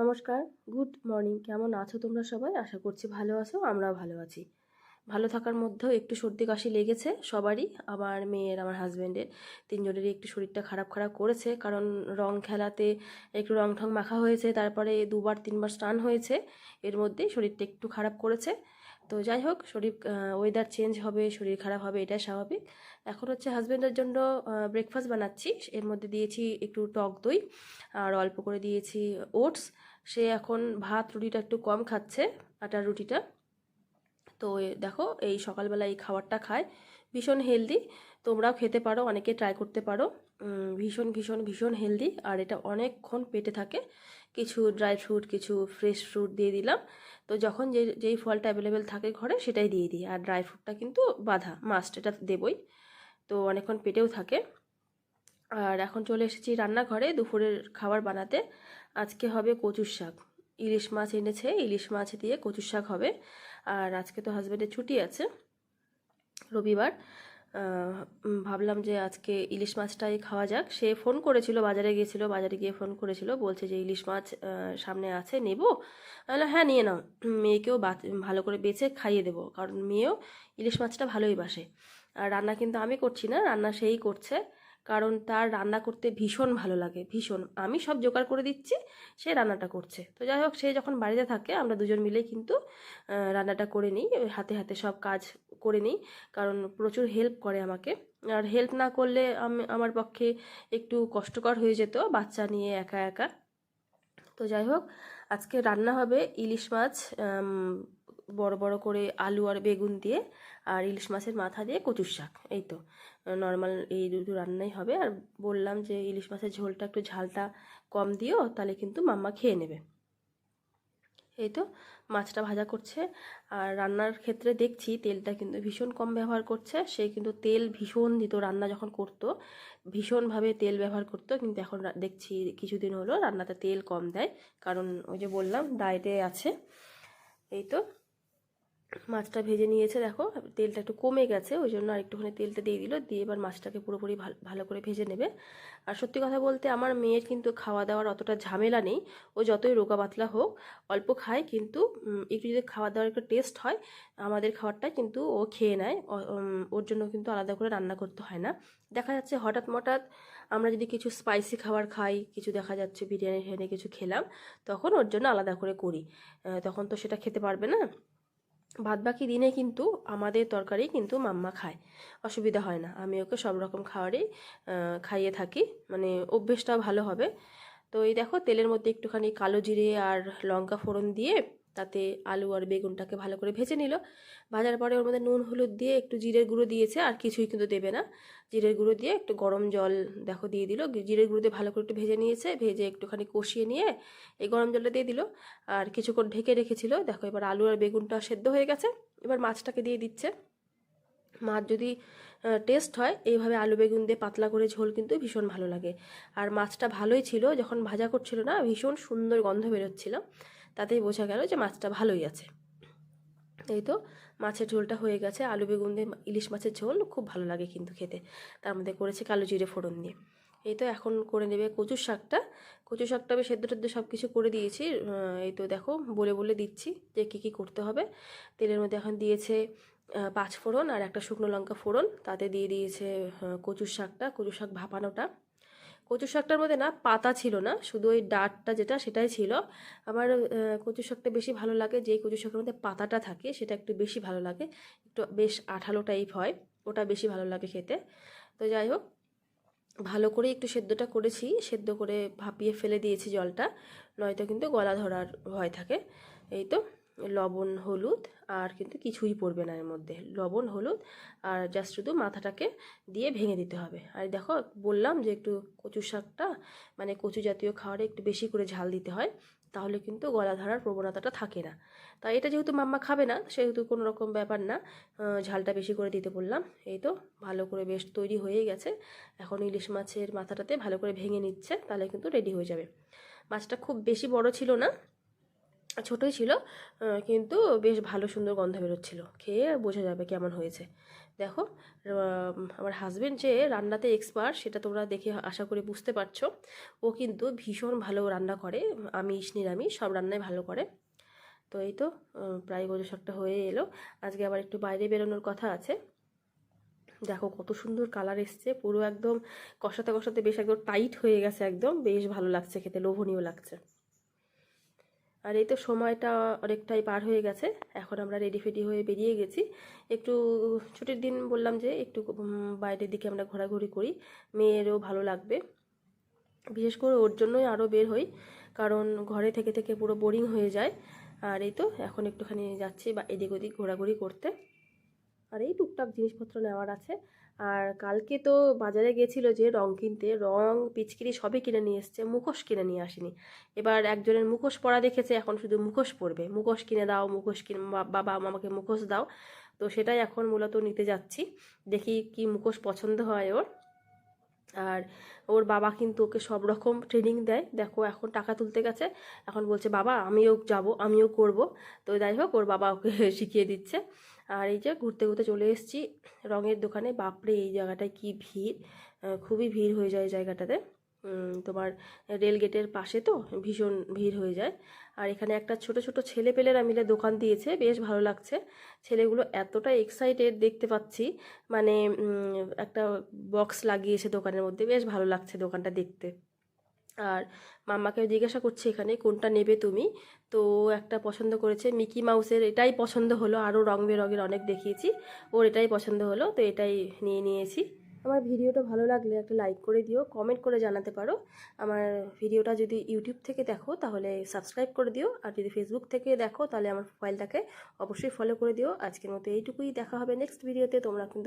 নমস্কার, good morning. কেমন আছো তোমরা সবাই? আশা করছি ভালো আছো, আমরাও ভালো আছি। ভালো থাকার মধ্যেও একটু সর্দি কাশি লেগেছে সবারই, আমার মেয়ের, আমার হাজব্যান্ডের, তিনজনেরই একটু শরীরটা খারাপ খারাপ করেছে। কারণ রং খেলাতে একটু রং ঠং মাখা হয়েছে, তারপরে দুবার তিনবার স্নান হয়েছে, এর মধ্যেই শরীরটা একটু খারাপ করেছে। তো যাই হোক, শরীর ওয়েদার চেঞ্জ হবে, শরীর খারাপ হবে, এটাই স্বাভাবিক। এখন হচ্ছে হাজব্যান্ডের জন্য ব্রেকফাস্ট বানাচ্ছি। এর মধ্যে দিয়েছি একটু টক দই আর অল্প করে দিয়েছি ওটস। সে এখন ভাত রুটিটা একটু কম খাচ্ছে, আটার রুটিটা। তো দেখো, এই সকালবেলা এই খাবারটা খায়, ভীষণ হেলদি। তোমরাও খেতে পারো, অনেকে ট্রাই করতে পারো। ভীষণ ভীষণ ভীষণ হেলদি, আর এটা অনেকক্ষণ পেটে থাকে। কিছু ড্রাই ফ্রুট, কিছু ফ্রেশ ফ্রুট দিয়ে দিলাম। তো যখন যেই ফলটা অ্যাভেলেবেল থাকে ঘরে সেটাই দিয়ে দিই, আর ড্রাই ফ্রুটটা কিন্তু বাধা, মাস্ট, এটা দেবই। তো অনেকক্ষণ পেটেও থাকে। আর এখন চলে এসেছি রান্নাঘরে দুপুরের খাবার বানাতে। আজকে হবে কচুর শাক। ইলিশ মাছ এনেছে, ইলিশ মাছ দিয়ে কচুর শাক হবে। আর আজকে তো হাজব্যান্ডের ছুটি আছে, রবিবার। ভাবলাম যে আজকে ইলিশ মাছটাই খাওয়া যাক। সে ফোন করেছিল, বাজারে গিয়েছিল, বাজারে গিয়ে ফোন করেছিল, বলছে যে ইলিশ মাছ সামনে আছে, নেব? তাহলে হ্যাঁ, নিয়ে নাও। মেয়েকেও ভালো করে বেছে খাইয়ে দেবো, কারণ মেয়েও ইলিশ মাছটা ভালোই বাসে। আর রান্না কিন্তু আমি করছি না, রান্না সেই করছে। কারণ তার রান্না করতে ভীষণ ভালো লাগে, ভীষণ। আমি সব জোগাড় করে দিচ্ছি, সে রান্নাটা করছে। তো যাই হোক, সে যখন বাড়িতে থাকে আমরা দুজন মিলেই কিন্তু রান্নাটা করে নিই, হাতে হাতে সব কাজ করে নিই। কারণ প্রচুর হেল্প করে আমাকে। আর হেল্প না করলে আমার পক্ষে একটু কষ্টকর হয়ে যেত বাচ্চা নিয়ে একা একা। তো যাই হোক, আজকে রান্না হবে ইলিশ মাছ, বড় বড় করে আলু আর বেগুন দিয়ে, আর ইলিশ মাছের মাথা দিয়ে কচুর শাক। এই তো নর্মাল এই দুটো রান্নাই হবে। আর বললাম যে ইলিশ মাছের ঝোলটা একটু ঝালটা কম দিও, তাহলে কিন্তু মাম্মা খেয়ে নেবে। এই তো মাছটা ভাজা করছে। আর রান্নার ক্ষেত্রে দেখছি তেলটা কিন্তু ভীষণ কম ব্যবহার করছে। সে কিন্তু তেল ভীষণ দিত, রান্না যখন করতো ভীষণভাবে তেল ব্যবহার করতো, কিন্তু এখন দেখছি কিছুদিন হলো রান্নাতে তেল কম দেয়। কারণ ওই যে বললাম ডায়েটে আছে। এই তো মাছটা ভেজে নিয়েছে, দেখো তেলটা একটু কমে গেছে, ওই জন্য আর একটুখানি তেলটা দিয়ে দিল, দিয়ে এবার মাছটাকে পুরোপুরি ভালো করে ভেজে নেবে। আর সত্যি কথা বলতে আমার মেয়ের কিন্তু খাওয়া দাওয়ার অতটা ঝামেলা নেই। ও যতই রোগা পাতলা হোক, অল্প খায়, কিন্তু একটু যদি খাওয়া দাওয়ার একটু টেস্ট হয়, আমাদের খাবারটা কিন্তু ও খেয়ে নেয়। ওর জন্য কিন্তু আলাদা করে রান্না করতে হয় না। দেখা যাচ্ছে হঠাৎ মঠাৎ আমরা যদি কিছু স্পাইসি খাবার খাই, কিছু দেখা যাচ্ছে বিরিয়ানি টিরিয়ানি কিছু খেলাম, তখন ওর জন্য আলাদা করে করি। তখন তো সেটা খেতে পারবে না। বাদবাকি দিনে কিন্তু আমাদের তরকারি কিন্তু মাম্মা খায়, অসুবিধা হয় না। আমি ওকে সব রকম খাবারই খাইয়ে থাকি, মানে অভ্যেসটাও ভালো হবে। তো এই দেখো, তেলের মধ্যে একটুখানি কালো জিরে আর লঙ্কা ফোড়ন দিয়ে তাতে আলু আর বেগুনটাকে ভালো করে ভেজে নিল। ভাজার পরে ওর মধ্যে নুন হলুদ দিয়ে একটু জিরের গুঁড়ো দিয়েছে, আর কিছুই কিন্তু দেবে না। জিরের গুঁড়ো দিয়ে একটু গরম জল দেখো দিয়ে দিল, জিরের গুঁড়ো দিয়ে ভালো করে একটু ভেজে নিয়েছে, ভেজে একটুখানি কষিয়ে নিয়ে এই গরম জলটা দিয়ে দিল। আর কিছুক্ষণ ঢেকে রেখেছিল, দেখো এবার আলু আর বেগুনটা সেদ্ধ হয়ে গেছে। এবার মাছটাকে দিয়ে দিচ্ছে। মাছ যদি টেস্ট হয় এইভাবে আলু বেগুন দিয়ে পাতলা করে ঝোল কিন্তু ভীষণ ভালো লাগে। আর মাছটা ভালোই ছিল, যখন ভাজা করছিল না ভীষণ সুন্দর গন্ধ বেরোচ্ছিল, তাতেই বোঝা গেল যে মাছটা ভালোই আছে। এই তো মাছের ঝোলটা হয়ে গেছে, আলু বেগুন দিয়ে ইলিশ মাছের ঝোল খুব ভালো লাগে কিন্তু খেতে। তার মধ্যে করেছে কালো জিরে ফোড়ন দিয়ে। এই তো এখন করে নেবে কচুর শাকটা। কচুর শাকটা আমি সেদ্ধ টেদ্ধ সব কিছু করে দিয়েছি। এই তো দেখো বলে বলে দিচ্ছি যে কী কী করতে হবে। তেলের মধ্যে এখন দিয়েছে পাঁচ ফোড়ন আর একটা শুকনো লঙ্কা ফোড়ন, তাতে দিয়ে দিয়েছে কচুর শাকটা, কচুর শাক ভাপানোটা। কচু শাকটার মধ্যে না পাতা ছিল না, শুধু ওই ডাঁটটা যেটা সেটাই ছিল। আমার কচু শাকটা বেশি ভালো লাগে, যেই কচু শাকের মধ্যে পাতাটা থাকে সেটা একটু বেশি ভালো লাগে, একটু বেশ আঠালো টাইপ হয়, ওটা বেশি ভালো লাগে খেতে। তো যাই হোক, ভালো করে একটু সেদ্ধটা করেছি, সেদ্ধ করে ভাপিয়ে ফেলে দিয়েছি জলটা, নয়তো কিন্তু গলা ধরার ভয় থাকে। এই তো লবণ হলুদ আর কিন্তু কিছুই পড়বে না এর মধ্যে, লবণ হলুদ আর জাস্ট শুধু মাথাটাকে দিয়ে ভেঙে দিতে হবে। আর দেখো বললাম যে একটু কচু শাকটা, মানে কচু জাতীয় খাবারে একটু বেশি করে ঝাল দিতে হয়, তাহলে কিন্তু গলা ধরার প্রবণতাটা থাকে না। তাই এটা যেহেতু মাম্মা খাবে না, সেহেতু কোনো রকম ব্যাপার না, ঝালটা বেশি করে দিতে বললাম। এই তো ভালো করে বেশ তৈরি হয়ে গেছে। এখন ইলিশ মাছের মাথাটাতে ভালো করে ভেঙে নিচ্ছে, তাহলে কিন্তু রেডি হয়ে যাবে। মাছটা খুব বেশি বড় ছিল না, ছোটোই ছিল, কিন্তু বেশ ভালো সুন্দর গন্ধ বেরোচ্ছিলো, খেয়ে বোঝা যাবে কেমন হয়েছে। দেখো আমার হাজব্যান্ড যে রান্নাতে এক্সপার্ট সেটা তোমরা দেখে আশা করি বুঝতে পারছো। ও কিন্তু ভীষণ ভালো রান্না করে, আমিষ নিরামিষ সব রান্নাই ভালো করে। তো এই তো প্রায় গোজো হয়ে এলো। আজকে আবার একটু বাইরে বেরোনোর কথা আছে। দেখো কত সুন্দর কালার এসছে, পুরো একদম কষাতে কষাতে বেশ একদম টাইট হয়ে গেছে, একদম বেশ ভালো লাগছে খেতে, লোভনীয় লাগছে। আর এই তো সময়টা অনেকটাই পার হয়ে গেছে, এখন আমরা রেডি ফেডি হয়ে বেরিয়ে গেছি। একটু ছুটির দিন বললাম যে একটু বাইরের দিকে আমরা ঘোরাঘুরি করি, মেয়েরও ভালো লাগবে। বিশেষ করে ওর জন্যই আরও বের হই, কারণ ঘরে থেকে থেকে পুরো বোরিং হয়ে যায়। আর এই তো এখন একটুখানি যাচ্ছি বা এদিক ওদিক ঘোরাঘুরি করতে, আর এই টুকটাক জিনিসপত্র নেওয়ার আছে। আর কালকে তো বাজারে গেছিলো যে রং কিনতে, রং পিচকিরি সবই কিনে নিয়ে এসছে, মুখোশ কিনে নিয়ে আসেনি। এবার একজনের মুখোশ পরা দেখেছে, এখন শুধু মুখোশ পরবে, মুখোশ কিনে দাও, মুখোশ কিনে বাবা আমাকে মুখোশ দাও। তো সেটাই এখন মূলত নিতে যাচ্ছি, দেখি কি মুখোশ পছন্দ হয় ওর। আর ওর বাবা কিন্তু ওকে সব রকম ট্রেনিং দেয়, দেখো এখন টাকা তুলতে গেছে, এখন বলছে বাবা আমিও যাব, আমিও করব। তো যাই হোক ওর বাবা ওকে শিখিয়ে দিচ্ছে। আর এই যে ঘুরতে ঘুরতে চলে এসেছি রঙের দোকানে, বাপরে এই জায়গাটায় কি ভিড়, খুবই ভিড় হয়ে যায় জায়গাটাতে। তোমার রেল গেটের পাশে তো ভীষণ ভিড় হয়ে যায়। আর এখানে একটা ছোট ছোট ছেলেপেলেরা মিলে দোকান দিয়েছে, বেশ ভালো লাগছে। ছেলেগুলো এতটা এক্সাইটেড দেখতে পাচ্ছি, মানে একটা বক্স লাগিয়েছে দোকানের মধ্যে, বেশ ভালো লাগছে দোকানটা দেখতে। আর মাম্মাকে জিজ্ঞাসা করছে এখানে কোনটা নেবে তুমি, তো একটা পছন্দ করেছে মিকি মাউসের, এটাই পছন্দ হলো, আরও রং বেরঙের অনেক দেখিয়েছি, ওর এটাই পছন্দ হলো, তো এটাই নিয়ে নিয়েছি। আমার ভিডিওটা ভালো লাগলে একটা লাইক করে দিও, কমেন্ট করে জানাতে পারো। আমার ভিডিওটা যদি ইউটিউব থেকে দেখো তাহলে সাবস্ক্রাইব করে দিও, আর যদি ফেসবুক থেকে দেখো তাহলে আমার প্রোফাইলটাকে অবশ্যই ফলো করে দিও। আজকের মতো এইটুকুই, দেখা হবে নেক্সট ভিডিওতে। তোমরা কিন্তু